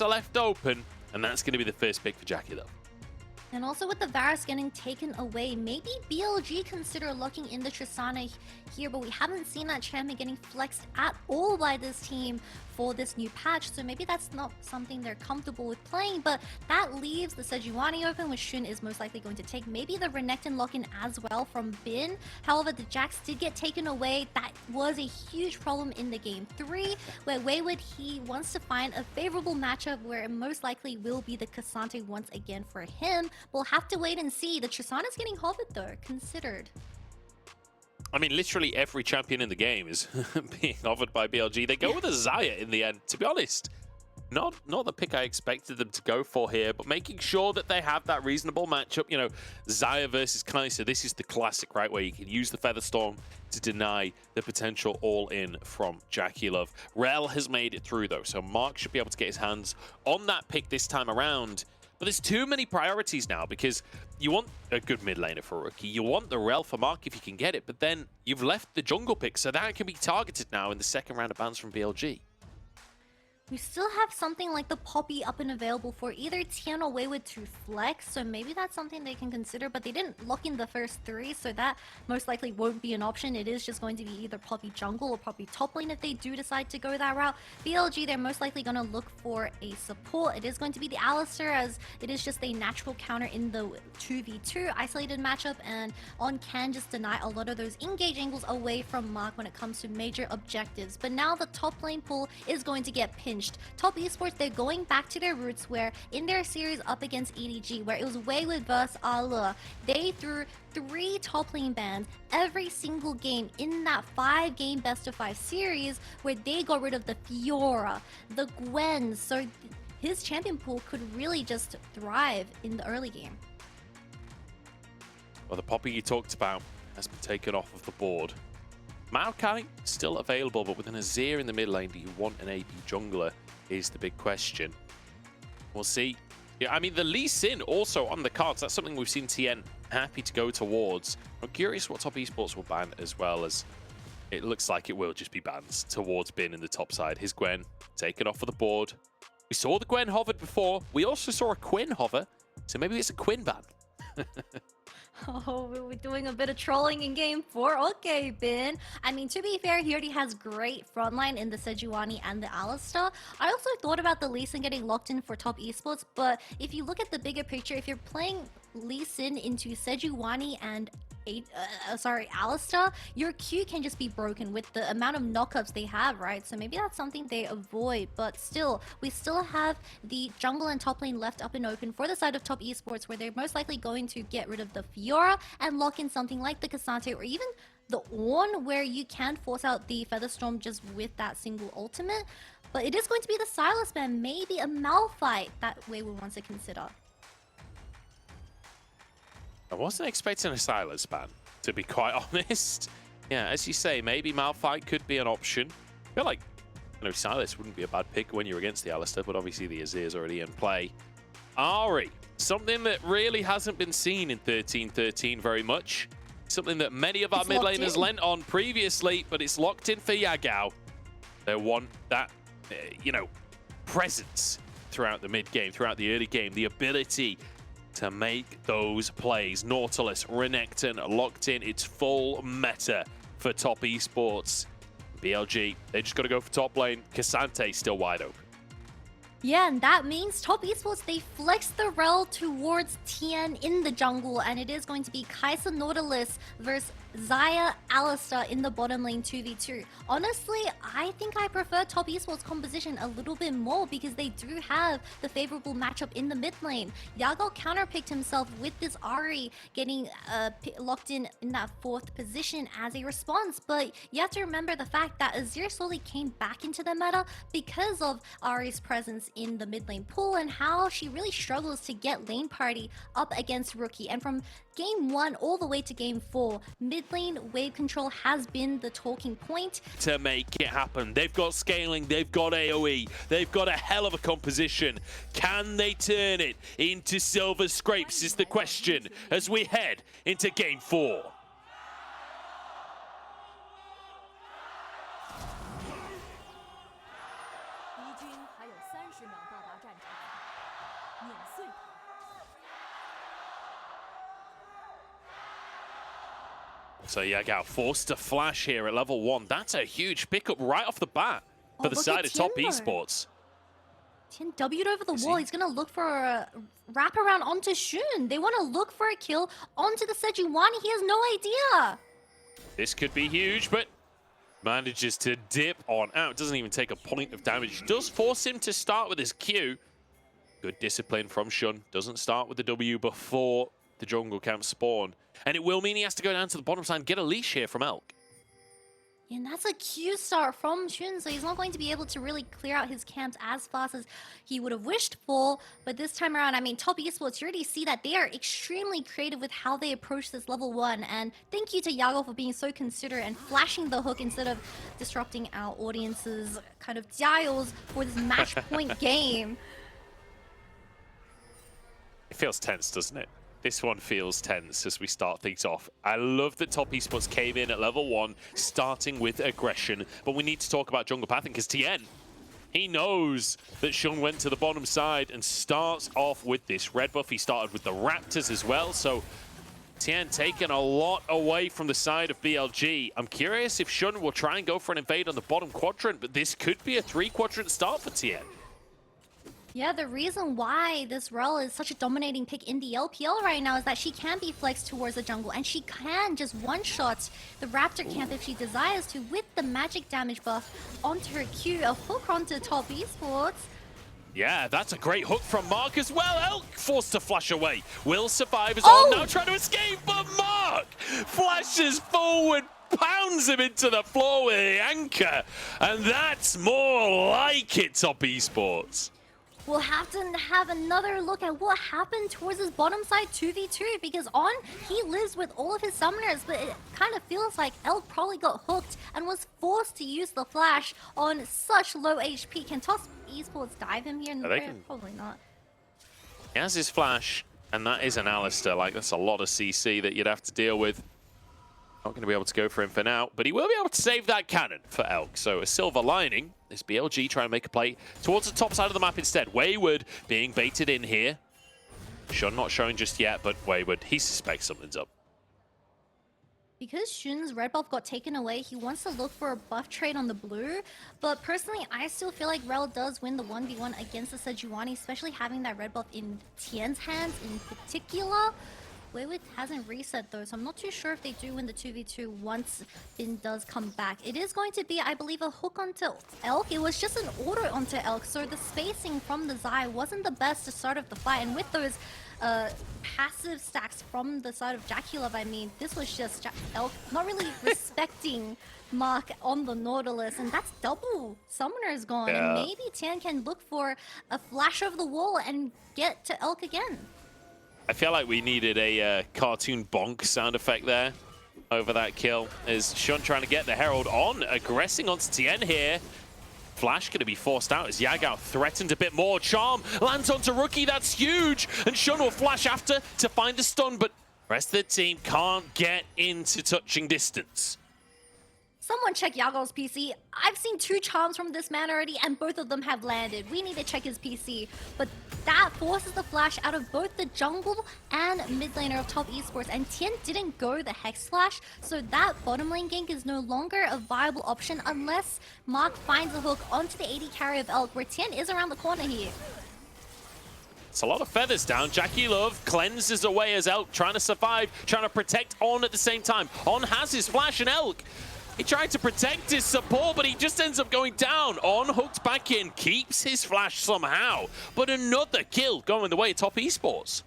are left open, and that's going to be the first pick for JackeyLove. And also with the Varus getting taken away, maybe BLG consider locking in the Tristana here, but we haven't seen that champion getting flexed at all by this team for this new patch, so maybe that's not something they're comfortable with playing, but that leaves the Sejuani open, which Shun is most likely going to take. Maybe the Renekton lock-in as well from Bin. However, the Jax did get taken away. That was a huge problem in the game 3, where Wayward, he wants to find a favorable matchup where it most likely will be the Cassante once again for him. We'll have to wait and see. The Tristana's getting hovered though, considered. I mean, literally every champion in the game is being offered by BLG. They go with a Xayah in the end, to be honest. Not the pick I expected them to go for here, but making sure that they have that reasonable matchup. You know, Xayah versus Kai'Sa, this is the classic, right, where you can use the Featherstorm to deny the potential all-in from JackeyLove. Rel has made it through, though, so Mark should be able to get his hands on that pick this time around. But there's too many priorities now, because you want a good mid laner for a rookie. You want the Rel for Mark if you can get it, but then you've left the jungle pick, so that can be targeted now in the second round of bans from BLG. We still have something like the Poppy up and available for either Tian or Wayward to flex, so maybe that's something they can consider, but they didn't lock in the first 3, so that most likely won't be an option. It is just going to be either Poppy jungle or Poppy top lane if they do decide to go that route. BLG, they're most likely going to look for a support. It is going to be the Alistar, as it is just a natural counter in the 2v2 isolated matchup, and On can just deny a lot of those engage angles away from Mark when it comes to major objectives. But now the top lane pool is going to get pinned. Top Esports, they're going back to their roots where in their series up against EDG, where it was Wayward versus Ala, they threw 3 top lane bans every single game in that 5-game best-of-5 series, where they got rid of the Fiora, the Gwen, so his champion pool could really just thrive in the early game. Well, the Poppy you talked about has been taken off of the board. Maokai still available, but with an Azir in the mid lane, do you want an AP jungler is the big question. We'll see. Yeah, I mean, the Lee Sin also on the cards. That's something we've seen Tian happy to go towards. I'm curious what Top Esports will ban, as well as it looks like it will just be bans towards Bin in the top side. His Gwen taken off of the board. We saw the Gwen hovered before. We also saw a Quinn hover, so maybe it's a Quinn ban. Oh, we were doing a bit of trolling in game 4. Okay, Bin. I mean, to be fair, he already has great frontline in the Sejuani and the Alistar. I also thought about the Lee Sin getting locked in for Top Esports, but if you look at the bigger picture, if you're playing Lee Sin into Sejuani and Alistar, your Q can just be broken with the amount of knockups they have, right? So maybe that's something they avoid, but still, we still have the jungle and top lane left up and open for the side of Top Esports, where they're most likely going to get rid of the Fiora and lock in something like the Cassante or even the Ornn, where you can force out the Featherstorm just with that single ultimate. But it is going to be the Sylas ban, maybe a Malphite that Wayward wants to consider. I wasn't expecting a Sylas ban, to be quite honest. Yeah, as you say, maybe Malphite could be an option. I feel like, you know, Sylas wouldn't be a bad pick when you're against the Alistar, but obviously the Azir's already in play. Ahri, something that really hasn't been seen in 13-13 very much. Something that many of our mid laners lent on previously, but it's locked in for Yagao. They want that, you know, presence throughout the mid game, throughout the early game, the ability to make those plays. Nautilus, Renekton locked in. It's full meta for Top Esports. BLG, they just got to go for top lane. Cassante still wide open. Yeah, and that means Top Esports, they flex the rel towards Tian in the jungle, and it is going to be Kai'Sa Nautilus versus Xayah Alistar in the bottom lane 2v2. Honestly, I think I prefer Top Esports composition a little bit more because they do have the favorable matchup in the mid lane. Yagao counterpicked himself with this Ahri getting locked in that 4th position as a response, but you have to remember the fact that Azir slowly came back into the meta because of Ahri's presence in the mid lane pool and how she really struggles to get lane party up against Rookie. And from game 1 all the way to game 4, mid lane wave control has been the talking point. To make it happen, they've got scaling, they've got AoE, they've got a hell of a composition. Can they turn it into silver scrapes is the question as we head into game 4. So Yagao forced to flash here at level 1. That's a huge pickup right off the bat for the look side at of Top Tian, though. Esports. Tian W'd over the Is wall. he? He's going to look for a wraparound onto Shun. They want to look for a kill onto the Sejuani. He has no idea. This could be huge, but manages to dip on out. Doesn't even take a point of damage. Does force him to start with his Q. Good discipline from Shun. Doesn't start with the W before the jungle camp spawn. And it will mean he has to go down to the bottom side and get a leash here from Elk. And that's a Q start from Shun, so he's not going to be able to really clear out his camps as fast as he would have wished for. But this time around, I mean, Top Esports, you already see that they are extremely creative with how they approach this level 1. And thank you to Yagao for being so considerate and flashing the hook instead of disrupting our audience's kind of dials for this match point game. It feels tense, doesn't it? This one feels tense as we start things off. I love that Top Esports came in at level 1, starting with aggression. But we need to talk about jungle pathing because Tian, he knows that Shun went to the bottom side and starts off with this red buff. He started with the Raptors as well. So Tian taking a lot away from the side of BLG. I'm curious if Shun will try and go for an invade on the bottom quadrant, but this could be a 3-quadrant start for Tian. Yeah, the reason why this Rel is such a dominating pick in the LPL right now is that she can be flexed towards the jungle and she can just one-shot the Raptor camp if she desires to with the magic damage buff onto her Q, a hook onto Top Esports. Yeah, that's a great hook from Mark as well. Elk forced to flash away. Will survive as Oh! well. Now trying to escape, but Mark flashes forward, pounds him into the floor with the anchor. And that's more like it, Top Esports. We'll have to have another look at what happened towards his bottom side 2v2 because on he lives with all of his summoners, but it kind of feels like Elk probably got hooked and was forced to use the flash on such low HP. Can Top Esports dive him here in the player? Probably not. He has his flash, and that is an Alistair. Like, that's a lot of CC that you'd have to deal with. Not going to be able to go for him for now, but he will be able to save that cannon for Elk. So a silver lining is BLG trying to make a play towards the top side of the map instead. Wayward being baited in here. Shun not showing just yet, but Wayward, he suspects something's up. Because Shun's red buff got taken away, he wants to look for a buff trade on the blue. But personally, I still feel like Rel does win the 1v1 against the Sejuani, especially having that red buff in Tian's hands in particular. Wayward hasn't reset though, so I'm not too sure if they do win the 2v2 once Bin does come back. It is going to be, I believe, a hook onto Elk. It was just an order onto Elk, so the spacing from the Zai wasn't the best to start off the fight. And with those passive stacks from the side of JackeyLove, I mean, this was just Elk not really respecting Mark on the Nautilus, and that's double summoners gone. Yeah. And maybe Tian can look for a flash over the wall and get to Elk again. I feel like we needed a cartoon bonk sound effect there over that kill. As Shun trying to get the Herald on, aggressing onto Tian here. Flash going to be forced out as Yagao threatened a bit more. Charm lands onto Rookie, that's huge. And Shun will flash after to find a stun, but the rest of the team can't get into touching distance. Someone check Yagao's PC. I've seen 2 charms from this man already, and both of them have landed. We need to check his PC. But that forces the flash out of both the jungle and mid laner of Top Esports. And Tian didn't go the Hex Flash, so that bottom lane gank is no longer a viable option unless Mark finds a hook onto the AD carry of Elk, where Tian is around the corner here. It's a lot of feathers down. JackeyLove cleanses away as Elk trying to survive, trying to protect On at the same time. On has his flash and Elk. He tried to protect his support, but he just ends up going down. On hooked back in, keeps his flash somehow. But another kill going the way of Top Esports.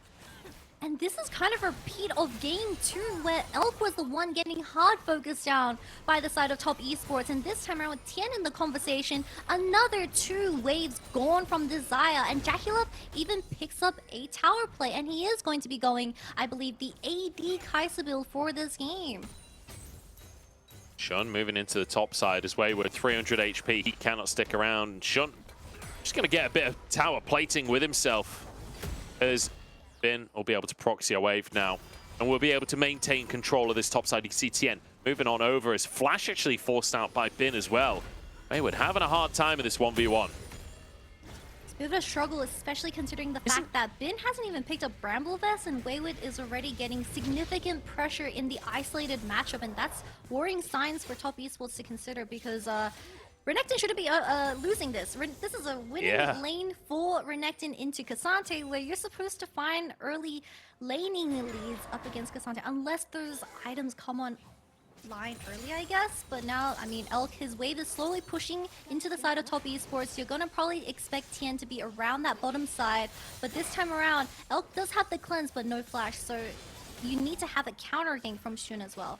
And this is kind of a repeat of game 2, where Elk was the one getting hard focused down by the side of Top Esports. And this time around with Tian in the conversation, another 2 waves gone from Desire. And JackeyLove even picks up a tower play. And he is going to be going, I believe, the AD Kai'Sa build for this game. Shun moving into the top side as Wayward, 300 HP. He cannot stick around. Shun just going to get a bit of tower plating with himself as Bin will be able to proxy a wave now. And we'll be able to maintain control of this top side. You can see Tian moving on over as Flash actually forced out by Bin as well. Wayward having a hard time in this 1v1. Bit of a struggle, especially considering the fact that Bin hasn't even picked up Bramble Vest, and Wayward is already getting significant pressure in the isolated matchup, and that's worrying signs for top esports to consider because Renekton shouldn't be losing this. This is a winning lane for Renekton into Cassante, where you're supposed to find early laning leads up against Cassante, unless those items come on line early, I guess. But now, I mean, Elk, his wave is slowly pushing into the side of top esports. You're gonna probably expect Tian to be around that bottom side, but this time around, Elk does have the cleanse, but no flash, so you need to have a counter gank from Shun as well.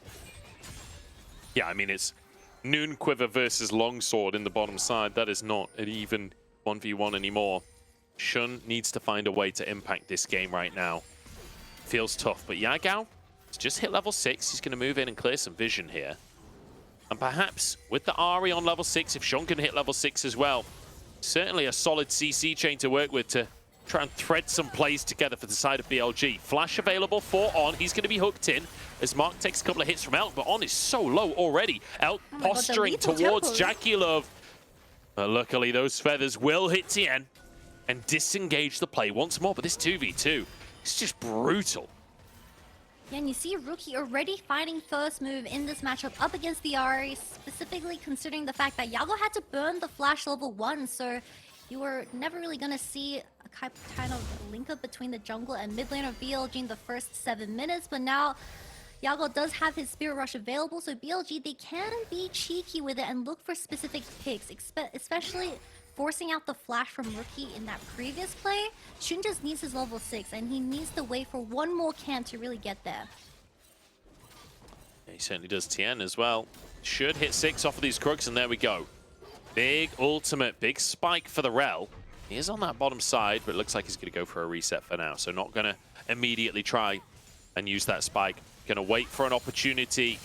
Yeah, I mean, it's Noon Quiver versus Longsword in the bottom side. That is not an even 1v1 anymore. Shun needs to find a way to impact this game right now. Feels tough, but Yagao has just hit level 6. He's going to move in and clear some vision here. And perhaps with the Ari on level 6, if Shun can hit level 6 as well, certainly a solid CC chain to work with to try and thread some plays together for the side of BLG. Flash available for On. He's going to be hooked in as Mark takes a couple of hits from Elk, but On is so low already. Elk posturing towards JackeyLove. But luckily, those feathers will hit Tian and disengage the play once more. But this 2v2 is just brutal. Yeah, and you see Rookie already fighting first move in this matchup up against the Ari, specifically considering the fact that Yagao had to burn the flash level 1, so you were never really going to see a kind of link up between the jungle and mid lane of BLG in the first 7 minutes, but now Yagao does have his Spirit Rush available, so BLG, they can be cheeky with it and look for specific picks, especially forcing out the flash from Rookie in that previous play. Shun just needs his level 6, and he needs to wait for one more camp to really get there. Yeah, he certainly does. Tian as well. Should hit 6 off of these crooks, and there we go. Big ultimate, big spike for the Rel. He is on that bottom side, but it looks like he's going to go for a reset for now. So not going to immediately try and use that spike. Going to wait for an opportunity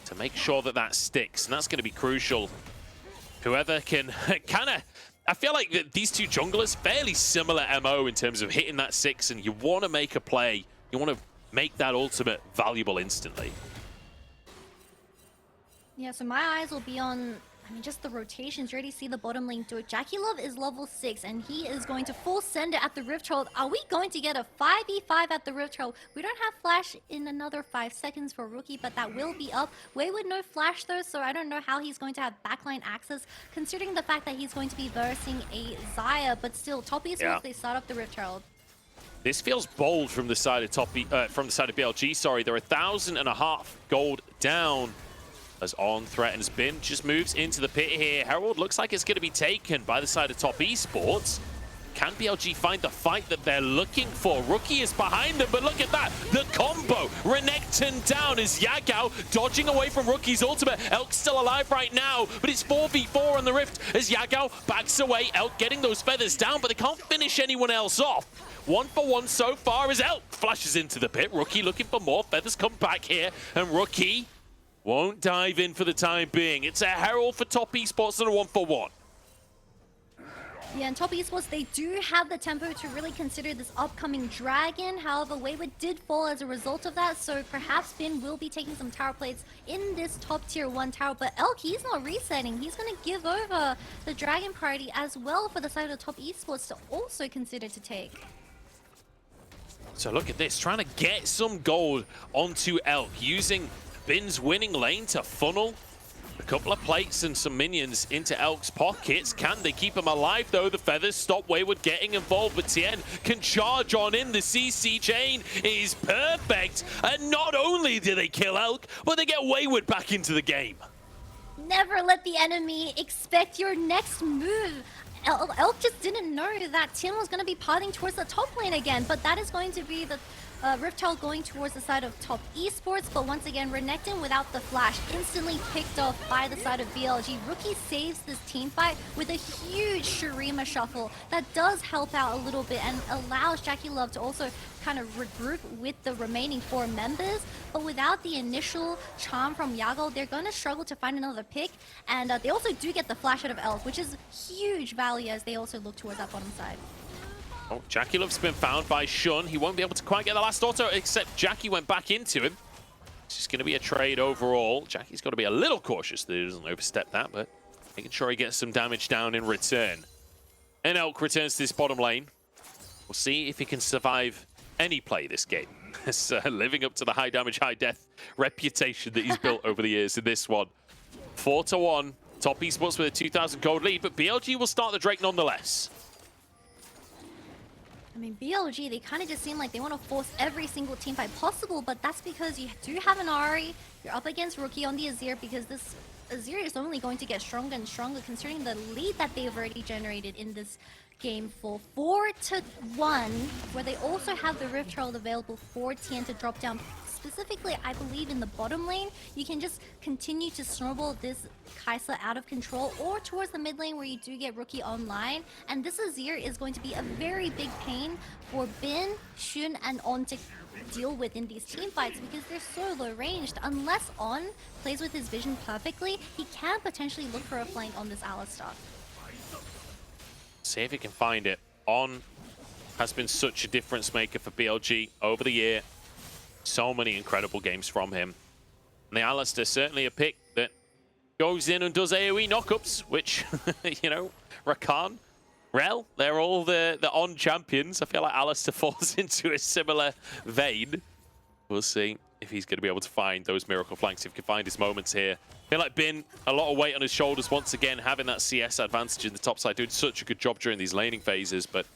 to make sure that that sticks, and that's going to be crucial. Whoever can kind of... I feel like these two junglers, fairly similar MO in terms of hitting that 6, and you want to make a play. You want to make that ultimate valuable instantly. Yeah, so my eyes will be on, I mean, just the rotations. You already see the bottom lane do it. JackeyLove is level 6, and he is going to full send it at the Rift Herald. Are we going to get a 5v5 at the Rift Herald? We don't have flash in another 5 seconds for Rookie, but that will be up. Wayward no flash though, so I don't know how he's going to have backline access, considering the fact that he's going to be versing a Xayah, but still, top esports, they start up the Rift Herald. This feels bold from the side of BLG. Sorry, they're 1,500 gold down. As On threatens Bin, just moves into the pit here. Herald looks like it's going to be taken by the side of top esports. Can BLG find the fight that they're looking for? Rookie is behind them, but look at that. The combo. Renekton down as Yagao dodging away from Rookie's ultimate. Elk's still alive right now, but it's 4v4 on the Rift as Yagao backs away. Elk getting those feathers down, but they can't finish anyone else off. 1-for-1 so far as Elk flashes into the pit. Rookie looking for more. Feathers come back here, and Rookie won't dive in for the time being. It's a Herald for top esports and a 1-for-1. Yeah, and top esports, they do have the tempo to really consider this upcoming dragon. However, Wayward did fall as a result of that, so perhaps Bin will be taking some tower plates in this top tier 1 tower. But Elk, he's not resetting. He's going to give over the dragon priority as well for the side of top esports to also consider to take. So look at this, trying to get some gold onto Elk, using Bin's winning lane to funnel a couple of plates and some minions into Elk's pockets. Can they keep him alive though? The feathers stop Wayward getting involved, but Tian can charge on in. The CC chain is perfect. And not only do they kill Elk, but they get Wayward back into the game. Never let the enemy expect your next move. Elk just didn't know that Tian was going to be pathing towards the top lane again, but that is going to be the Rift Herald going towards the side of top esports, but once again, Renekton without the flash, instantly picked off by the side of BLG. Rookie saves this team fight with a huge Shurima shuffle that does help out a little bit and allows JackeyLove to also kind of regroup with the remaining 4 members. But without the initial charm from Yagao, they're going to struggle to find another pick, and they also do get the flash out of Elk, which is huge value as they also look towards that bottom side. Oh, JackeyLove's been found by Shun. He won't be able to quite get the last auto, except Jackie went back into him. It's just going to be a trade overall. Jackie's got to be a little cautious that he doesn't overstep that, but making sure he gets some damage down in return. And Elk returns to this bottom lane. We'll see if he can survive any play this game. Living up to the high damage, high death reputation that he's built over the years in this one. 4-1. Top Esports with a 2,000 gold lead, but BLG will start the Drake nonetheless. I mean, BLG, they kind of just seem like they want to force every single team fight possible, but that's because you do have an Ahri, you're up against Rookie on the Azir, because this Azir is only going to get stronger and stronger considering the lead that they've already generated in this game for 4-1, where they also have the Rift Herald available for Tian to drop down. Specifically, I believe in the bottom lane, you can just continue to snowball this Kai'Sa out of control, or towards the mid lane where you do get Rookie online. And this Azir is going to be a very big pain for Bin, Xun, and On to deal with in these team fights because they're so low ranged. Unless On plays with his vision perfectly, he can potentially look for a flank on this Alistar. See if he can find it. On has been such a difference maker for BLG over the year. So many incredible games from him. And the Alistar certainly a pick that goes in and does AoE knockups, which, you know, Rakan, Rel, they're all the On champions. I feel like Alistar falls into a similar vein. We'll see if he's going to be able to find those miracle flanks, if he can find his moments here. I feel like Bin, a lot of weight on his shoulders once again, having that CS advantage in the top side, doing such a good job during these laning phases, but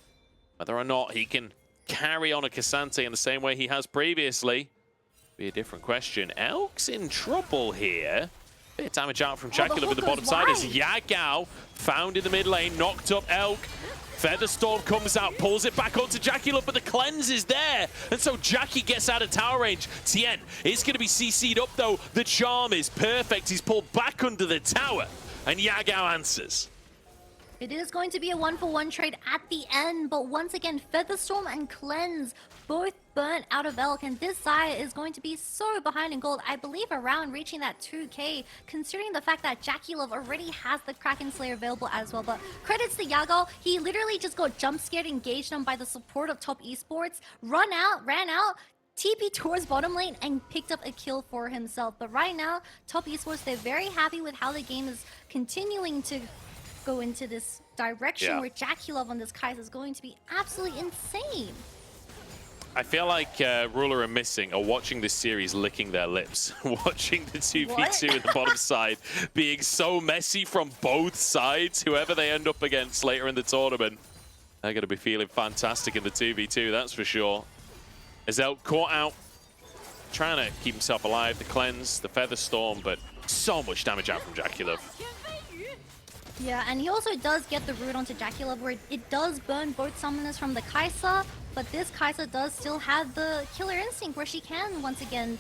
whether or not he can carry on a K'Sante in the same way he has previously, be a different question. Elk's in trouble here. Bit of damage out from JackeyLove at the bottom side as Yagao found in the mid lane, knocked up Elk. Featherstorm comes out, pulls it back onto JackeyLove, but the cleanse is there. And so Jackie gets out of tower range. Tian is going to be CC'd up though. The charm is perfect. He's pulled back under the tower. And Yagao answers. It is going to be a 1-for-1 trade at the end, but once again, Featherstorm and Cleanse both burnt out of Elk, and this Xayah is going to be so behind in gold, I believe around reaching that 2k, considering the fact that JackeyLove already has the Kraken Slayer available as well. But credits to Yagao, he literally just got jump scared, engaged on by the support of Top Esports, ran out, TP towards bottom lane and picked up a kill for himself. But right now, Top Esports, they're very happy with how the game is continuing to go into this direction where JackeyLove on this Kai'Sa is going to be absolutely insane. I feel like Ruler and Missing are watching this series licking their lips, watching the 2v2 at the bottom side being so messy from both sides. Whoever they end up against later in the tournament, they're going to be feeling fantastic in the 2v2, that's for sure. As Elk caught out, trying to keep himself alive, the cleanse, the Featherstorm, but so much damage out from JackeyLove. Yeah, and he also does get the root onto JackeyLove where it does burn both summoners from the Kai'Sa, but this Kai'Sa does still have the killer instinct where she can once again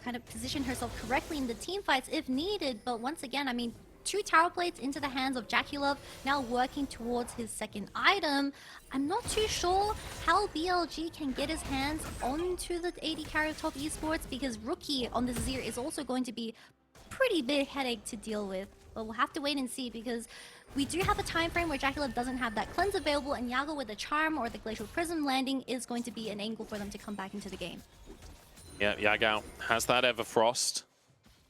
kind of position herself correctly in the team fights if needed. But once again, I mean, 2 tower plates into the hands of JackeyLove, now working towards his second item. I'm not too sure how BLG can get his hands onto the AD carry of Top Esports, because Rookie on the Azir is also going to be pretty big headache to deal with. But we'll have to wait and see, because we do have a time frame where JackeyLove doesn't have that cleanse available, and Yagao with the charm or the glacial prism landing is going to be an angle for them to come back into the game. Yeah, Yagao has that Everfrost.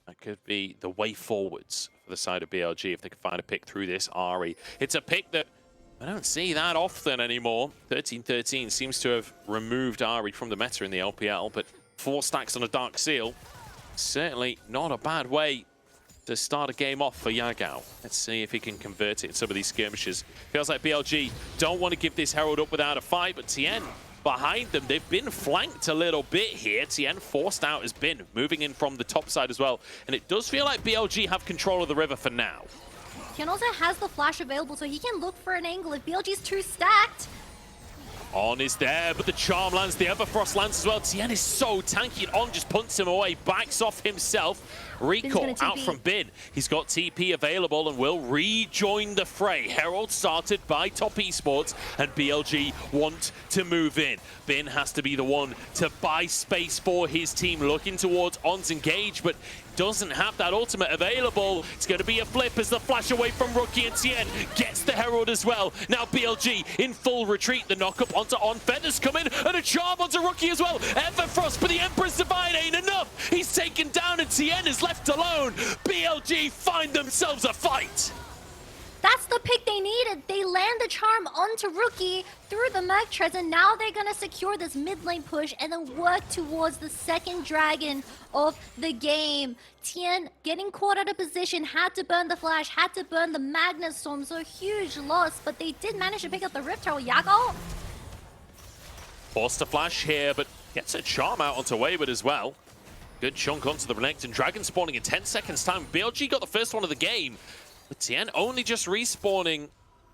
That could be the way forwards for the side of BLG if they can find a pick through this Ahri. It's a pick that I don't see that often anymore. 13-13 seems to have removed Ahri from the meta in the LPL, but 4 stacks on a Dark Seal, certainly not a bad way to start a game off for Yagao. Let's see if he can convert it in some of these skirmishes. Feels like BLG don't want to give this Herald up without a fight, but Tian behind them, they've been flanked a little bit here. Tian forced out has been moving in from the top side as well. And it does feel like BLG have control of the river for now. Tian also has the flash available, so he can look for an angle if BLG's too stacked. On is there, but the charm lands, the Everfrost lands as well. Tian is so tanky, and On just punts him away, backs off himself. Recall out from Bin. He's got TP available and will rejoin the fray. Herald started by Top Esports, and BLG want to move in. Bin has to be the one to buy space for his team, looking towards On's engage, but doesn't have that ultimate available. It's going to be a flip as the flash away from Rookie, and Tian gets the Herald as well. Now BLG in full retreat. The knock-up onto On. Feathers come in, and a charm onto Rookie as well. Everfrost, but the Emperor's Divine ain't enough. He's taken down, and Tian is left alone. BLG find themselves a fight. That's the pick they needed. They land the charm onto Rookie through the Merc Treads, and now they're gonna secure this mid lane push and then work towards the second dragon of the game. Tian getting caught out of position, had to burn the flash, had to burn the Magnet Storm, so huge loss, but they did manage to pick up the Rift Herald. Yagao Forced a flash here, but gets a charm out onto Wayward as well. Good chunk onto the Renekton Dragon spawning in 10 seconds time. BLG got the first one of the game. But Tian only just respawning.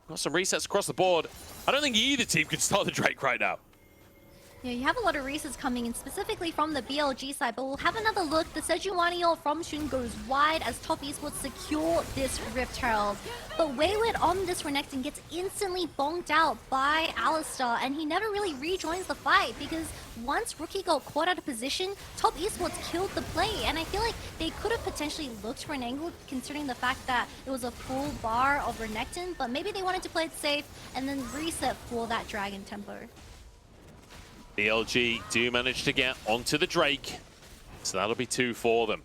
Got some resets across the board. I don't think either team could start the Drake right now. Yeah, you have a lot of resets coming in, specifically from the BLG side, but we'll have another look. The Sejuani ult from Shun goes wide as Top Esports secure this Rift Herald. But Wayward on this Renekton gets instantly bonked out by Alistar, and he never really rejoins the fight because once Rookie got caught out of position, Top Esports killed the play, and I feel like they could have potentially looked for an angle considering the fact that it was a full bar of Renekton, but maybe they wanted to play it safe and then reset for that Dragon tempo. BLG do manage to get onto the Drake, so that'll be 2 for them.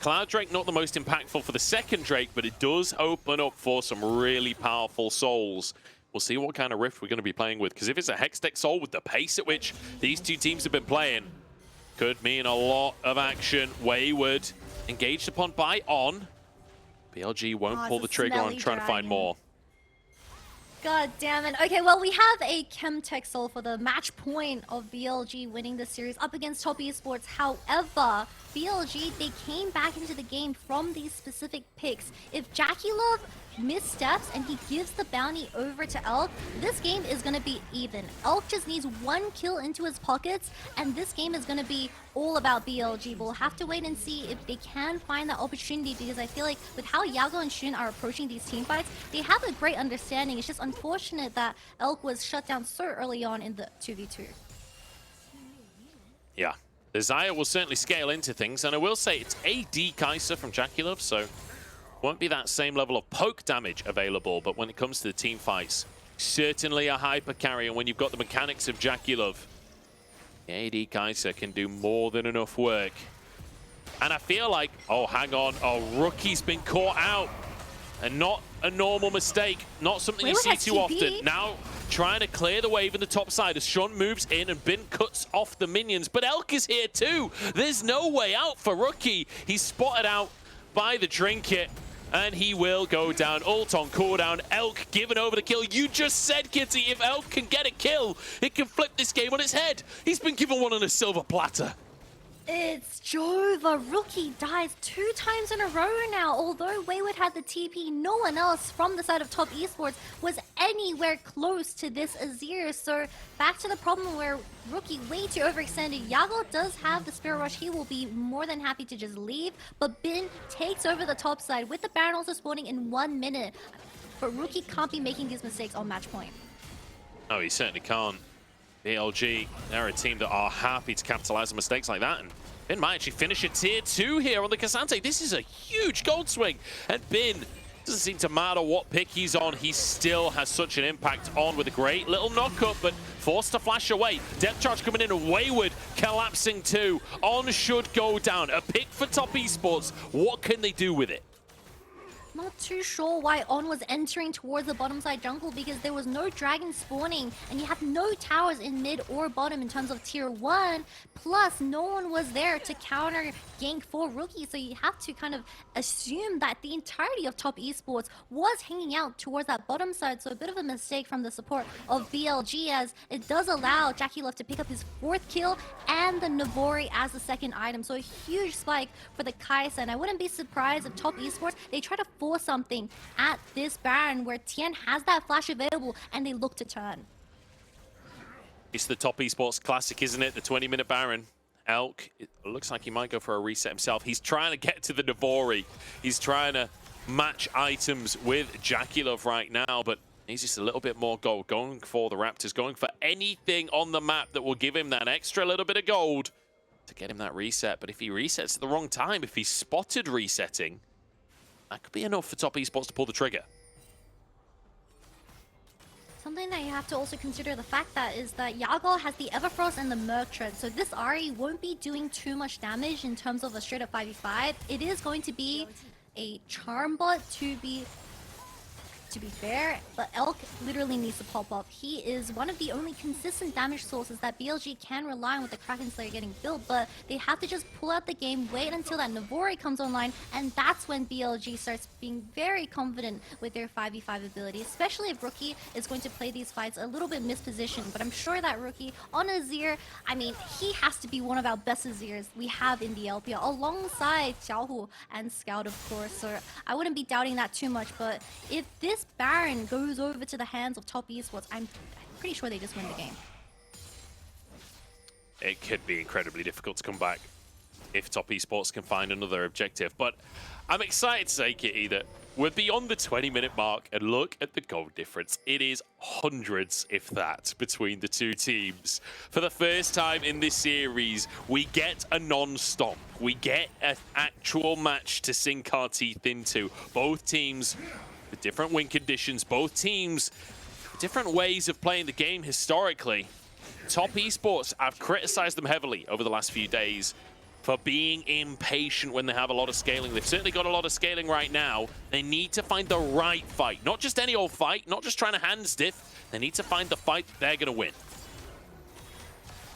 Cloud Drake not the most impactful for the second Drake, but it does open up for some really powerful souls. We'll see what kind of Rift we're going to be playing with, because if it's a Hextech Soul with the pace at which these two teams have been playing, could mean a lot of action. Wayward engaged upon by On. BLG won't pull the trigger on trying to find more. God damn it. Okay, well, we have a Chemtech Soul for the match point of BLG winning the series up against Top Esports. However, BLG, they came back into the game from these specific picks. If JackeyLove missteps and he gives the bounty over to Elk, this game is going to be even. Elk just needs 1 kill into his pockets, and this game is going to be all about BLG. We'll have to wait and see if they can find that opportunity, because I feel like with how Yagao and Shun are approaching these team fights, they have a great understanding. It's just unfortunate that Elk was shut down so early on in the 2v2. Yeah, Desire will certainly scale into things, and I will say it's AD Kaiser from JackeyLove, so won't be that same level of poke damage available, but when it comes to the team fights, certainly a hyper carry, and when you've got the mechanics of JackeyLove, AD Kaiser can do more than enough work. And I feel like, oh, hang on, oh, Rookie's been caught out, and not a normal mistake, not something you see too often. Now trying to clear the wave in the top side as Sean moves in and Bin cuts off the minions, but Elk is here too. There's no way out for Rookie. He's spotted out by the trinket, and he will go down. Ult on cooldown. Elk given over the kill. You just said, Kitty, if Elk can get a kill, it can flip this game on its head. He's been given one on a silver platter. It's Jova. Rookie dies 2 times in a row now. Although Wayward had the TP, no one else from the side of Top Esports was anywhere close to this Azir. So back to the problem where Rookie way too overextended. Yagao does have the Spirit Rush. He will be more than happy to just leave. But Bin takes over the top side with the Baron also spawning in 1 minute. But Rookie can't be making these mistakes on match point. No, he certainly can't. BLG, they're a team that are happy to capitalize on mistakes like that, and Bin might actually finish a tier 2 here on the Cassante. This is a huge gold swing, and Bin, doesn't seem to matter what pick he's on, he still has such an impact on with a great little knock-up, but forced to flash away. Depth charge coming in, and Wayward collapsing too. On should go down. A pick for Top Esports. What can they do with it? Not too sure why On was entering towards the bottom side jungle, because there was no dragon spawning and you have no towers in mid or bottom in terms of tier 1. Plus, no one was there to counter gank for Rookie, so you have to kind of assume that the entirety of Top Esports was hanging out towards that bottom side. So a bit of a mistake from the support of BLG, as it does allow JackeyLove to pick up his 4th kill and the Navori as the 2nd item. So a huge spike for the Kai'Sa, and I wouldn't be surprised if Top Esports, they try to force something at this Baron where Tian has that flash available and they look to turn. It's the Top Esports classic, isn't it? The 20-minute Baron. Elk, it looks like he might go for a reset himself. He's trying to get to the Navori. He's trying to match items with JackeyLove right now, but he's just a little bit more gold. Going for the Raptors, going for anything on the map that will give him that extra little bit of gold to get him that reset. But if he resets at the wrong time, if he's spotted resetting, that could be enough for Top Esports to pull the trigger. Something that you have to also consider the fact that is that Yagao has the Everfrost and the Merc Tread, so this Ahri won't be doing too much damage in terms of a straight up 5v5. It is going to be a charm bot to be to be fair, but Elk literally needs to pop off. He is one of the only consistent damage sources that BLG can rely on with the Kraken Slayer getting built, but they have to just pull out the game, wait until that Navori comes online, and that's when BLG starts being very confident with their 5v5 ability, especially if Rookie is going to play these fights a little bit mispositioned. But I'm sure that Rookie on Azir, I mean, he has to be one of our best Azirs we have in the LPL, alongside Xiaohu and Scout, of course, so I wouldn't be doubting that too much. But if this Baron goes over to the hands of Top Esports, I'm pretty sure they just win the game. It could be incredibly difficult to come back if Top Esports can find another objective. But I'm excited to say, Kitty, that we're beyond the 20-minute mark, and look at the goal difference. It is hundreds, if that, between the two teams. For the first time in this series, we get a non-stomp. We get an actual match to sink our teeth into. Both teams with different win conditions, both teams with different ways of playing the game historically. Top Esports, I've criticized them heavily over the last few days for being impatient when they have a lot of scaling. They've certainly got a lot of scaling right now. They need to find the right fight. Not just any old fight, not just trying to hand stiff. They need to find the fight they're going to win.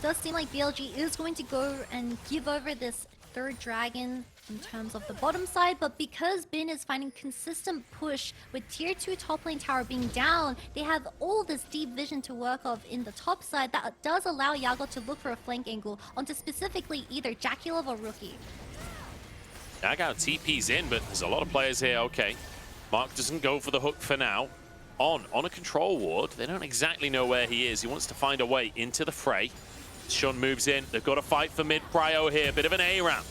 Does seem like BLG is going to go and give over this third dragon in terms of the bottom side, but because Bin is finding consistent push with tier 2 top lane tower being down, they have all this deep vision to work of in the top side that does allow Yagao to look for a flank angle onto specifically either JackeyLove or Rookie. Yagao TP's in, but there's a lot of players here. Okay, Mark doesn't go for the hook for now. On a control ward, they don't exactly know where he is. He wants to find a way into the fray. Shun moves in. They've got to fight for mid prio here. Bit of an A-ramp.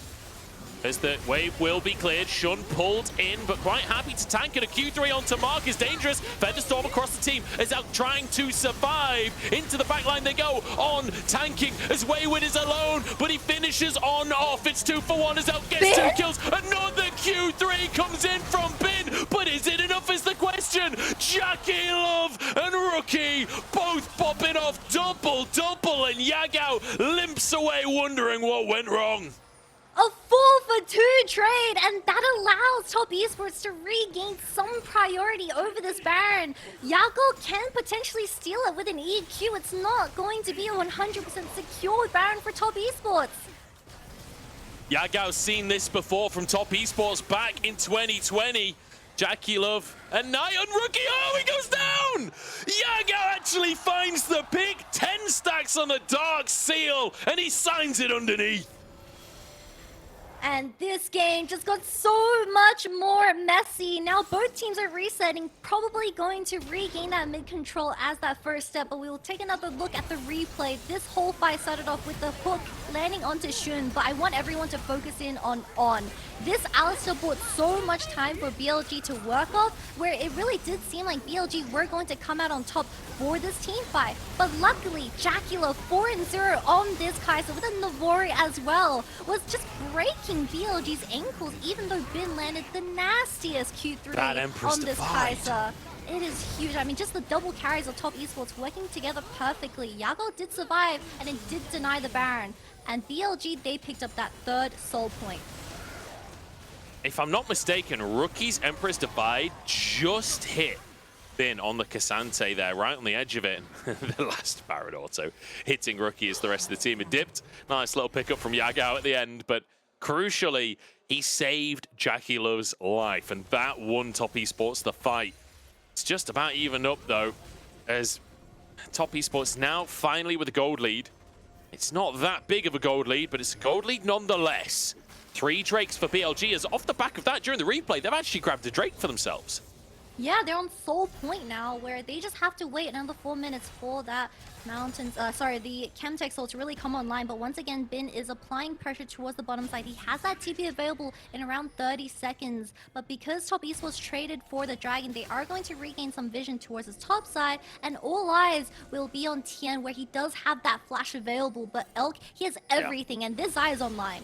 As the wave will be cleared, Shun pulled in, but quite happy to tank it. A Q3 onto Mark is dangerous. Featherstorm across the team is out trying to survive. Into the backline they go, on tanking as Wayward is alone, but he finishes on off. It's 2 for 1 as Elk gets 2 kills. Another Q3 comes in from Bin, but is it enough is the question. JackeyLove and Rookie both popping off double, and Yagao limps away wondering what went wrong. A 4 for 2 trade, and that allows Top Esports to regain some priority over this Baron. Yagao can potentially steal it with an EQ. It's not going to be a 100% secure Baron for Top Esports. Yagao's seen this before from Top Esports back in 2020. JackeyLove and Knight on Rookie. Oh, he goes down! Yagao actually finds the pick. 10 stacks on the Dark Seal, and he signs it underneath. And this game just got so much more messy. Now both teams are resetting, probably going to regain that mid-control as that first step, but we will take another look at the replay. This whole fight started off with the hook landing onto Shun, but I want everyone to focus in on. This Alistar bought so much time for BLG to work off, where it really did seem like BLG were going to come out on top for this team fight. But luckily, JackeyLove 4-0 on this Kai'Sa with a Navori as well was just breaking BLG's ankles, even though Bin landed the nastiest Q3 on this Kai'Sa. It is huge. I mean, just the double carries of Top Esports working together perfectly. Yagao did survive, and it did deny the Baron. And BLG, they picked up that third soul point. If I'm not mistaken, Rookie's Empress Divide just hit Bin on the Cassante there, right on the edge of it. The last Baron auto hitting Rookie as the rest of the team had dipped. Nice little pickup from Yagao at the end, but crucially, he saved JackeyLove's life, and that won Top Esports the fight. It's just about even up, though, as Top Esports now finally with a gold lead. It's not that big of a gold lead, but it's a gold lead nonetheless. 3 Drakes for BLG, as off the back of that, during the replay, they've actually grabbed a Drake for themselves. Yeah, they're on soul point now, where they just have to wait another 4 minutes for that the Chemtech soul to really come online. But once again, Bin is applying pressure towards the bottom side. He has that TP available in around 30 seconds. But because Top Esports traded for the Dragon, they are going to regain some vision towards his top side. And all eyes will be on Tian, where he does have that flash available. But Elk, he has everything, and this eye is online.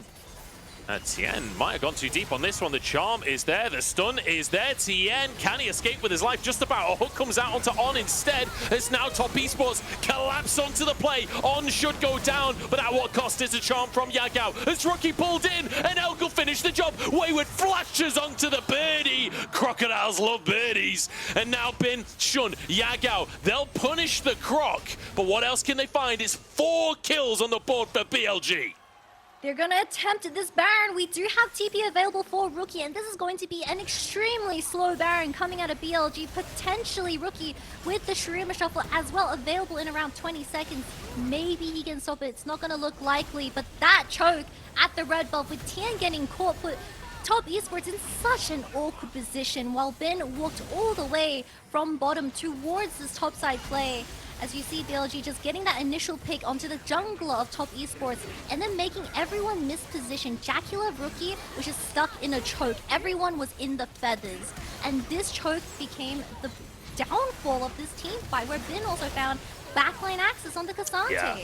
Tian might have gone too deep on this one. The charm is there, the stun is there. Tian, can he escape with his life? Just about. A hook comes out onto On instead. As now Top Esports collapse onto the play. On should go down, but at what cost is a charm from Yagao? As Rookie pulled in, and Elk will finish the job. Wayward flashes onto the birdie. Crocodiles love birdies. And now Bin, Shun, Yagao, they'll punish the Croc. But what else can they find? It's 4 kills on the board for BLG. They're gonna attempt this Baron. We do have TP available for Rookie, and this is going to be an extremely slow Baron coming out of BLG. Potentially Rookie with the Shurima Shuffle as well, available in around 20 seconds. Maybe he can stop it. It's not gonna look likely, but that choke at the red buff with Tian getting caught put Top Esports in such an awkward position while Ben walked all the way from bottom towards this topside play. As you see, BLG just getting that initial pick onto the jungler of Top Esports and then making everyone miss position. JackeyLove Rookie was just stuck in a choke. Everyone was in the feathers. And this choke became the downfall of this team fight, where Bin also found backline access on the Cassante. Yeah.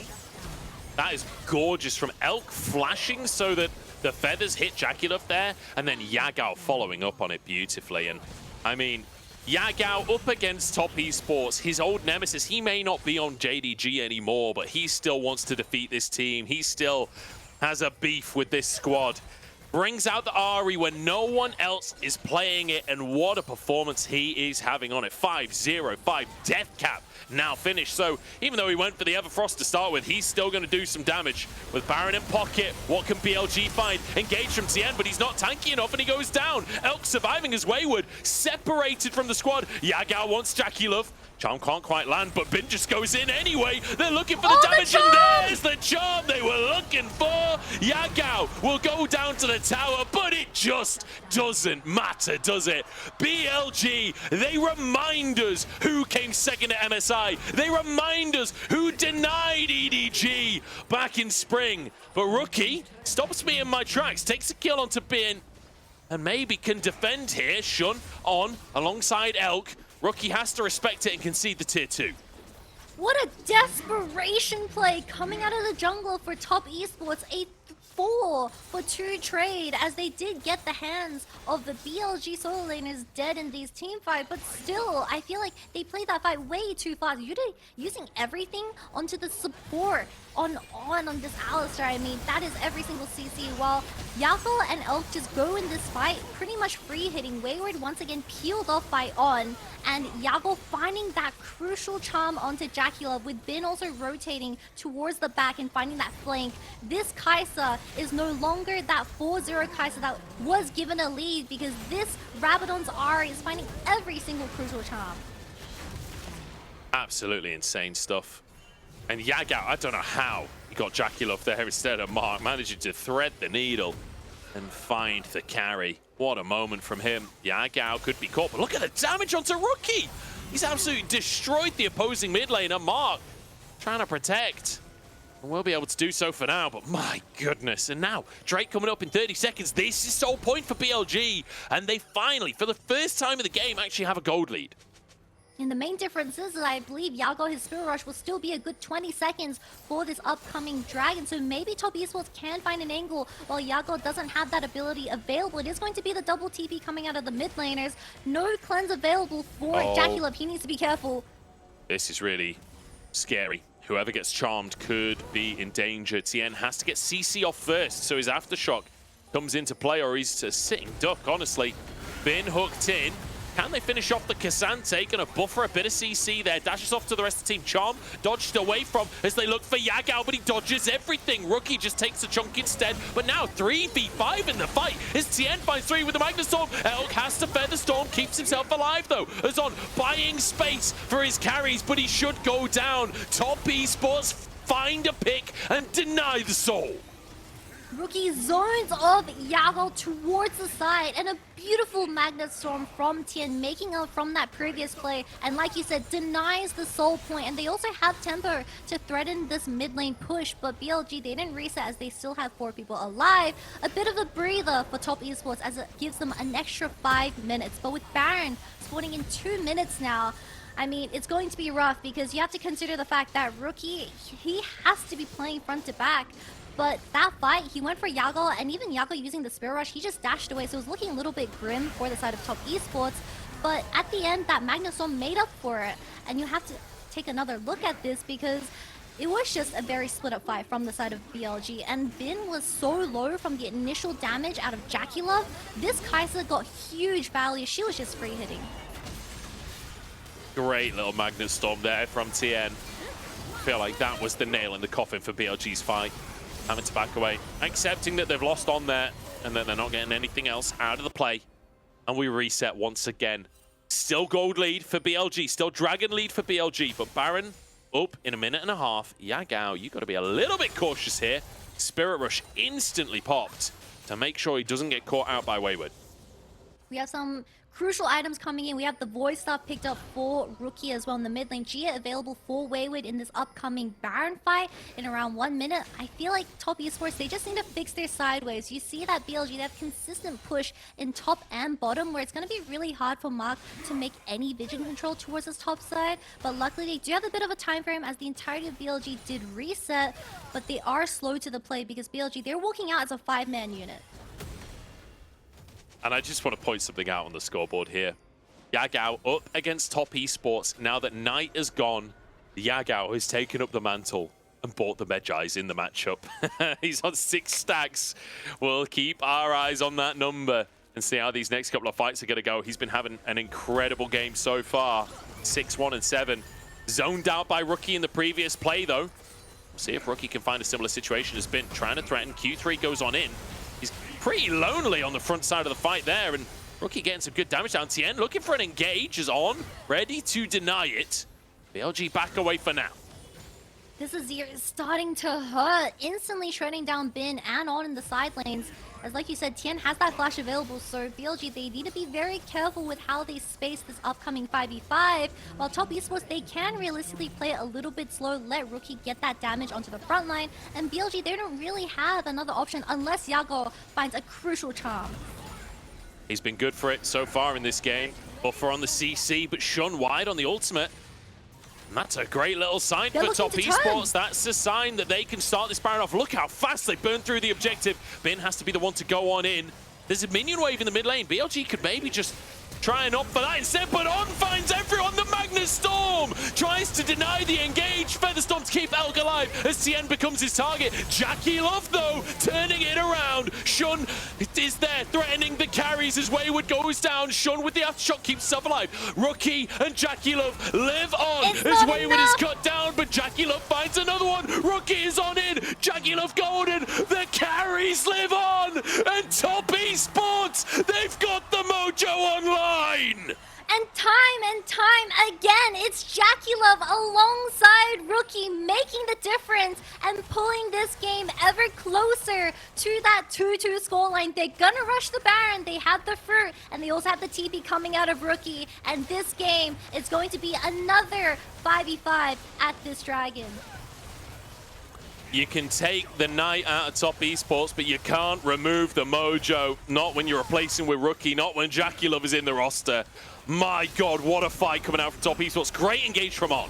That is gorgeous from Elk flashing so that the feathers hit JackeyLove there, and then Yagao following up on it beautifully. And I mean, Yagao up against Top Esports, his old nemesis. He may not be on JDG anymore, but he still wants to defeat this team. He still has a beef with this squad. Brings out the Ari when no one else is playing it, and what a performance he is having on it. 5-0-5 death cap now finished. So even though he went for the Everfrost to start with, he's still going to do some damage. With Baron in pocket, what can BLG find? Engage from Tian, but he's not tanky enough and he goes down. Elk surviving as Wayward, separated from the squad. Yagao wants JackeyLove. Charm can't quite land, but Bin just goes in anyway. They're looking for the damage, and there's the charm they were looking for. Yagao will go down to the tower, but it just doesn't matter, does it? BLG, they remind us who came second at MSI. They remind us who denied EDG back in spring. But Rookie stops me in my tracks, takes a kill onto Bin, and maybe can defend here. Shun on alongside Elk. Rookie has to respect it and concede the tier 2. What a desperation play coming out of the jungle for Top Esports. A 4-for-2 trade, as they did get the hands of the BLG solo laners dead in these team fight, but still, I feel like they played that fight way too fast. You're using everything onto the support on this Alistar. I mean, that is every single CC, while Yagao and Elk just go in this fight pretty much free hitting. Wayward once again peeled off by On, and Yagao finding that crucial charm onto JackeyLove, with Bin also rotating towards the back and finding that flank. This Kai'Sa is no longer that 4-0 Kai'Sa that was given a lead, because this Rabadon's Ari is finding every single crucial charm. Absolutely insane stuff. And Yagao, I don't know how he got JackeyLove there instead of Mark, managing to thread the needle and find the carry. What a moment from him. Yagao could be caught, but look at the damage onto Rookie. He's absolutely destroyed the opposing mid laner. Mark trying to protect. And we'll be able to do so for now, but my goodness. And now, Drake coming up in 30 seconds. This is sole point for BLG. And they finally, for the first time in the game, actually have a gold lead. And the main difference is that I believe Yagao, his Spirit Rush will still be a good 20 seconds for this upcoming Dragon. So maybe Top Esports can find an angle while Yagao doesn't have that ability available. It is going to be the double TP coming out of the mid laners. No cleanse available for JackeyLove. He needs to be careful. This is really scary. Whoever gets charmed could be in danger. Tian has to get CC off first, so his Aftershock comes into play, or he's a sitting duck, honestly. Bin hooked in. Can they finish off the Cassante? Gonna buffer a bit of CC there. Dashes off to the rest of the team. Charm dodged away from as they look for Yagao, but he dodges everything. Rookie just takes a chunk instead. But now 3v5 in the fight as Tian finds 3 with the Magna Storm. Elk has to feather Storm, keeps himself alive though. As On buying space for his carries, but he should go down. Top Esports find a pick and deny the soul. Rookie zones of Yagao towards the side, and a beautiful Magnet Storm from Tian, making up from that previous play, and like you said, denies the soul point. And they also have tempo to threaten this mid lane push, but BLG, they didn't reset as they still have 4 people alive. A bit of a breather for Top Esports as it gives them an extra 5 minutes, but with Baron spawning in 2 minutes now, I mean, it's going to be rough, because you have to consider the fact that Rookie, he has to be playing front to back. But that fight, he went for Yagao, and even Yagao using the Spirit Rush, he just dashed away, so it was looking a little bit grim for the side of Top Esports. But at the end, that Magnustorm made up for it, and you have to take another look at this because it was just a very split-up fight from the side of BLG, and Bin was so low from the initial damage out of JackeyLove. This Kai'Sa got huge value. She was just free hitting. Great little Magnet Storm there from Tian. I feel like that was the nail in the coffin for BLG's fight. Having to back away, accepting that they've lost on there and that they're not getting anything else out of the play. And we reset once again. Still gold lead for BLG, still dragon lead for BLG, but Baron up in a minute and a half. Yagao, you got to be a little bit cautious here. Spirit Rush instantly popped to make sure he doesn't get caught out by Wayward. We have some crucial items coming in. We have the Void Staff picked up for Rookie as well in the mid lane. Gia available for Wayward in this upcoming Baron fight in around 1 minute. I feel like Top Esports, they just need to fix their sideways. You see that BLG, they have consistent push in top and bottom, where it's going to be really hard for Mark to make any vision control towards his top side. But luckily, they do have a bit of a time frame as the entirety of BLG did reset, but they are slow to the play because BLG, they're walking out as a 5-man unit. And I just want to point something out on the scoreboard here. Yagao up against Top Esports. Now that Knight is gone, Yagao has taken up the mantle and bought the Medjais in the matchup. He's on 6 stacks. We'll keep our eyes on that number and see how these next couple of fights are going to go. He's been having an incredible game so far. 6-1 and 7. Zoned out by Rookie in the previous play, though. We'll see if Rookie can find a similar situation as Bin trying to threaten. Q3 goes on in. He's pretty lonely on the front side of the fight there, and Rookie getting some good damage down. Tian looking for an engage, is on, ready to deny it. BLG back away for now. This Azir is starting to hurt, instantly shredding down Bin and on in the side lanes. As like you said, Tian has that flash available, so BLG, they need to be very careful with how they space this upcoming 5v5. While Top Esports, they can realistically play it a little bit slow, let Rookie get that damage onto the front line, and BLG, they don't really have another option unless Yagao finds a crucial charm. He's been good for it so far in this game. Buffer on the CC, but Shun wide on the ultimate. And that's a great little sign for Top Esports. That's a sign that they can start this Baron off. Look how fast they burn through the objective. Bin has to be the one to go on in. There's a minion wave in the mid lane. BLG could maybe just try and opt for that instead, but On finds everyone. The Magnus Storm tries to deny the engage. Featherstorm to keep Elk alive as Tian becomes his target. JackeyLove, though, turning it around. Shun is there, threatening the carries as Wayward goes down. Shun with the aftershock keeps himself alive. Rookie and JackeyLove live on as Wayward is cut down, but JackeyLove finds another one. Rookie is on in. JackeyLove golden. The carries live on. And Top Esports, they've got the mojo online. And time again, it's JackeyLove alongside Rookie making the difference and pulling this game ever closer to that 2-2 scoreline. They're gonna rush the Baron, they have the fruit, and they also have the TP coming out of Rookie. And this game is going to be another 5v5 at this Dragon. You can take the Knight out of Top Esports, but you can't remove the mojo. Not when you're replacing with Rookie, not when JackeyLove is in the roster. My God, what a fight coming out from Top Esports. Great engage from On.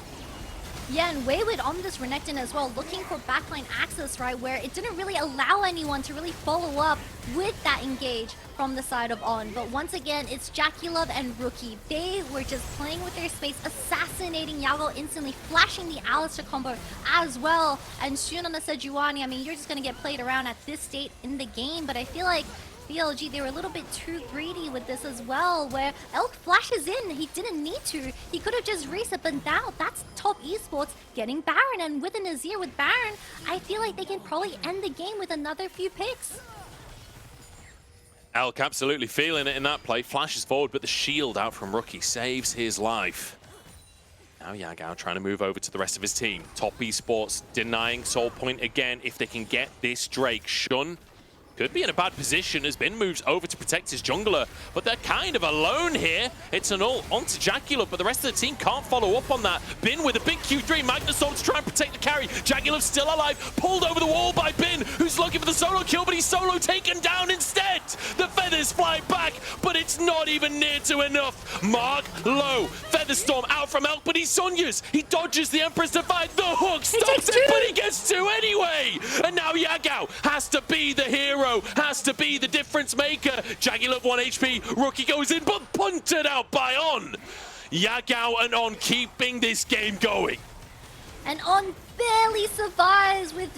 Yeah, and Wayward on this Renekton as well, looking for backline access, right, where it didn't really allow anyone to really follow up with that engage from the side of On. But once again, it's JackeyLove and Rookie. They were just playing with their space, assassinating Yagao instantly, flashing the Alistair combo as well. And soon on the Sejuani, I mean, you're just going to get played around at this state in the game, but I feel like BLG, they were a little bit too greedy with this as well, where Elk flashes in. He didn't need to. He could have just reset, but now that's Top Esports getting Baron. And with an Azir with Baron, I feel like they can probably end the game with another few picks. Elk absolutely feeling it in that play. Flashes forward, but the shield out from Rookie saves his life. Now Yagao trying to move over to the rest of his team. Top Esports denying Soul Point again. If they can get this Drake, Shun could be in a bad position as Bin moves over to protect his jungler, but they're kind of alone here. It's an ult onto JackeyLove, but the rest of the team can't follow up on that. Bin with a big Q3, Magnustorm to try and protect the carry. JackeyLove still alive, pulled over the wall by Bin, who's looking for the solo kill, but he's solo taken down instead. The feather this fight back, but it's not even near to enough. Mark low. Featherstorm out from Elk, but he Sonya's. He dodges the Empress Divide. The hook stops it, but he gets two anyway. And now Yagao has to be the hero, has to be the difference maker. JackeyLove 1 HP. Rookie goes in, but punted out by On. Yagao and On keeping this game going. And On barely survives with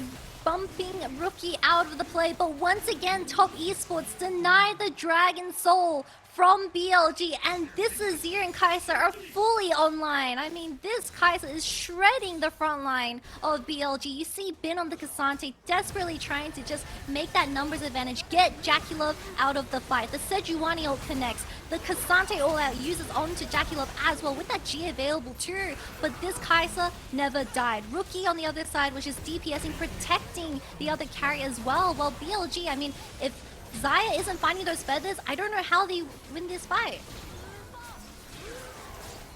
bumping Rookie out of the play, but once again, Top Esports deny the Dragon Soul from BLG, and this Azir and Kai'Sa are fully online. I mean, this Kai'Sa is shredding the front line of BLG. You see Bin on the Cassante desperately trying to just make that numbers advantage, get JackeyLove out of the fight. The Sejuani ult connects. The Cassante all out uses onto JackeyLove as well with that G available too. But this Kai'Sa never died. Rookie on the other side was just DPSing, protecting the other carry as well. While BLG, I mean, if Xayah isn't finding those feathers, I don't know how they win this fight.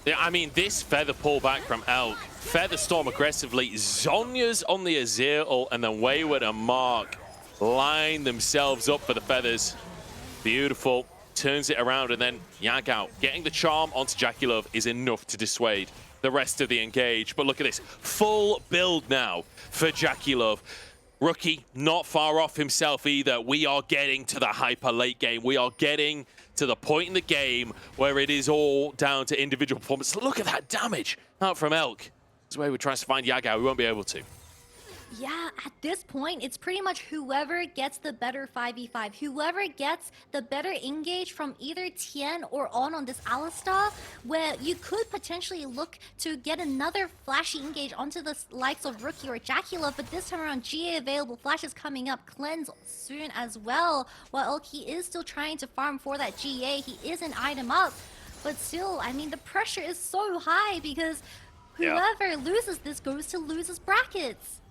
Yeah, I mean, this feather pullback from Elk, Featherstorm aggressively, Zhonya's on the Azir ult, and then Wayward and Mark line themselves up for the feathers. Beautiful. Turns it around, and then Yagao getting the charm onto JackeyLove is enough to dissuade the rest of the engage. But look at this, full build now for JackeyLove. Rookie not far off himself either. We are getting to the hyper late game. We are getting to the point in the game where it is all down to individual performance. Look at that damage out from Elk. This is where we're trying to find Yagao. We won't be able to. Yeah, at this point, it's pretty much whoever gets the better 5v5, whoever gets the better engage from either Tian or on this Alistar, where you could potentially look to get another flashy engage onto the likes of Rookie or JackeyLove, but this time around, GA available, Flash is coming up, Cleanse soon as well, while Elk, he is still trying to farm for that GA, he is an item up, but still, I mean, the pressure is so high because whoever loses this goes to losers brackets.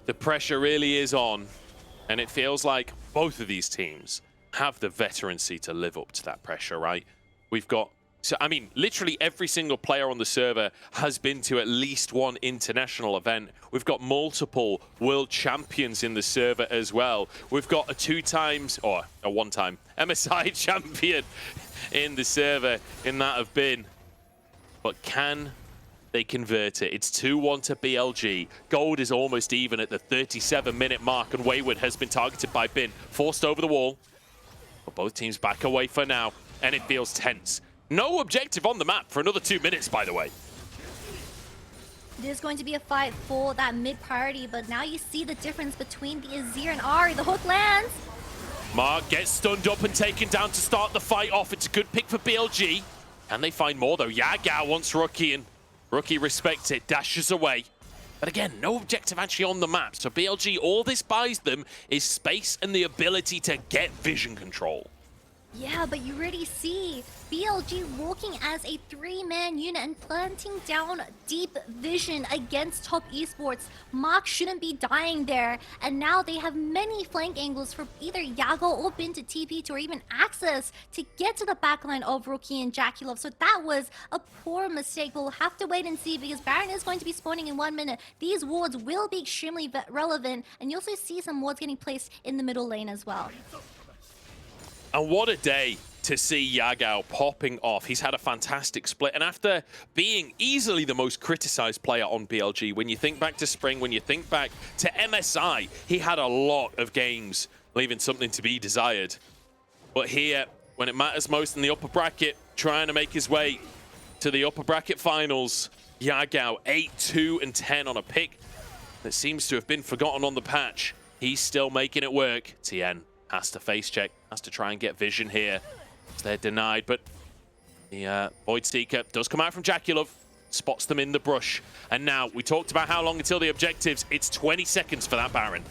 The pressure really is on, and it feels like both of these teams have the veterancy to live up to that pressure, right? We've got, so I mean, literally every single player on the server has been to at least one international event. We've got multiple world champions in the server as well. We've got a one-time MSI champion in the server in that of Bin. But can they convert it? It's 2-1 to BLG. Gold is almost even at the 37-minute mark, and Wayward has been targeted by Bin. Forced over the wall. But both teams back away for now, and it feels tense. No objective on the map for another 2 minutes, by the way. It is going to be a fight for that mid priority, but now you see the difference between the Azir and Ahri. The hook lands. Mark gets stunned up and taken down to start the fight off. It's a good pick for BLG. Can they find more, though? Yagao wants Rookie, and Rookie respects it, dashes away. But again, no objective actually on the map. So BLG, all this buys them is space and the ability to get vision control. Yeah, but you already see BLG walking as a 3-man unit and planting down deep vision against Top Esports. Mark shouldn't be dying there, and now they have many flank angles for either Yagao or Bin to TP to, or even access to get to the backline of Rookie and JackeyLove. So that was a poor mistake. We'll have to wait and see because Baron is going to be spawning in 1 minute. These wards will be extremely relevant, and you also see some wards getting placed in the middle lane as well. And what a day to see Yagao popping off. He's had a fantastic split. And after being easily the most criticized player on BLG, when you think back to Spring, when you think back to MSI, he had a lot of games leaving something to be desired. But here, when it matters most in the upper bracket, trying to make his way to the upper bracket finals, Yagao 8-2-10 on a pick that seems to have been forgotten on the patch. He's still making it work. Tian has to face check, has to try and get vision here. They're denied, but the Void Seeker does come out from JackeyLove, spots them in the brush. And now, we talked about how long until the objectives. It's 20 seconds for that Baron.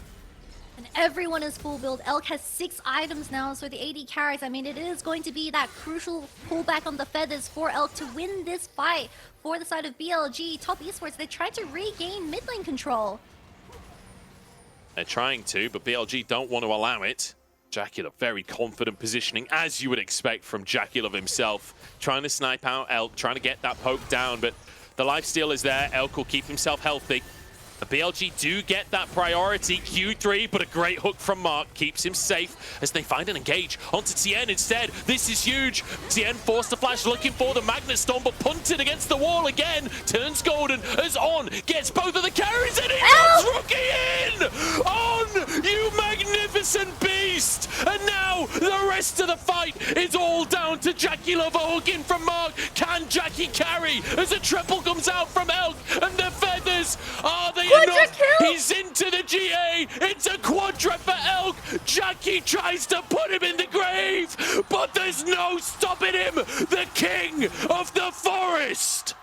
And everyone is full build. Elk has 6 items now, so the AD carries. I mean, it is going to be that crucial pullback on the feathers for Elk to win this fight for the side of BLG. Top Esports, they tried to regain mid lane control. They're trying to, but BLG don't want to allow it. JackeyLove, very confident positioning, as you would expect from JackeyLove himself. Trying to snipe out Elk, trying to get that poke down, but the lifesteal is there. Elk will keep himself healthy. The BLG do get that priority Q3, but a great hook from Mark keeps him safe as they find an engage onto Tian instead. This is huge. Tian forced to flash, looking for the Magnet Storm, but punted against the wall again. Turns golden as On gets both of the carries and he puts Rookie in! On, you magnificent beast! And now the rest of the fight is all down to JackeyLove. A hook in from Mark. Can Jackie carry as a triple comes out from Elk and the feathers? Are they enough? He's into the GA. It's a quadra for Elk. Jackie tries to put him in the grave, but there's no stopping him. The king of the forest.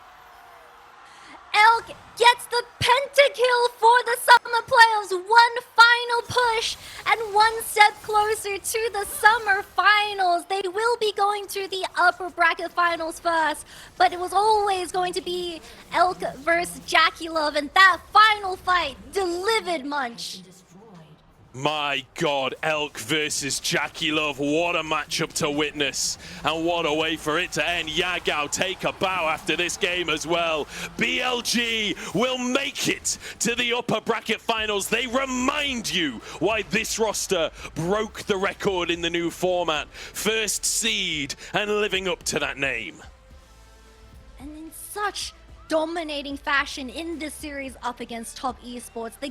Elk gets the pentakill for the summer playoffs. One final push and one step closer to the summer finals. They will be going to the upper bracket finals first, but it was always going to be Elk versus JackeyLove, and that final fight delivered Munch. My God, Elk versus JackeyLove. What a matchup to witness. And what a way for it to end. Yagao take a bow after this game as well. BLG will make it to the upper bracket finals. They remind you why this roster broke the record in the new format. First seed and living up to that name. And in such dominating fashion in this series up against top esports. They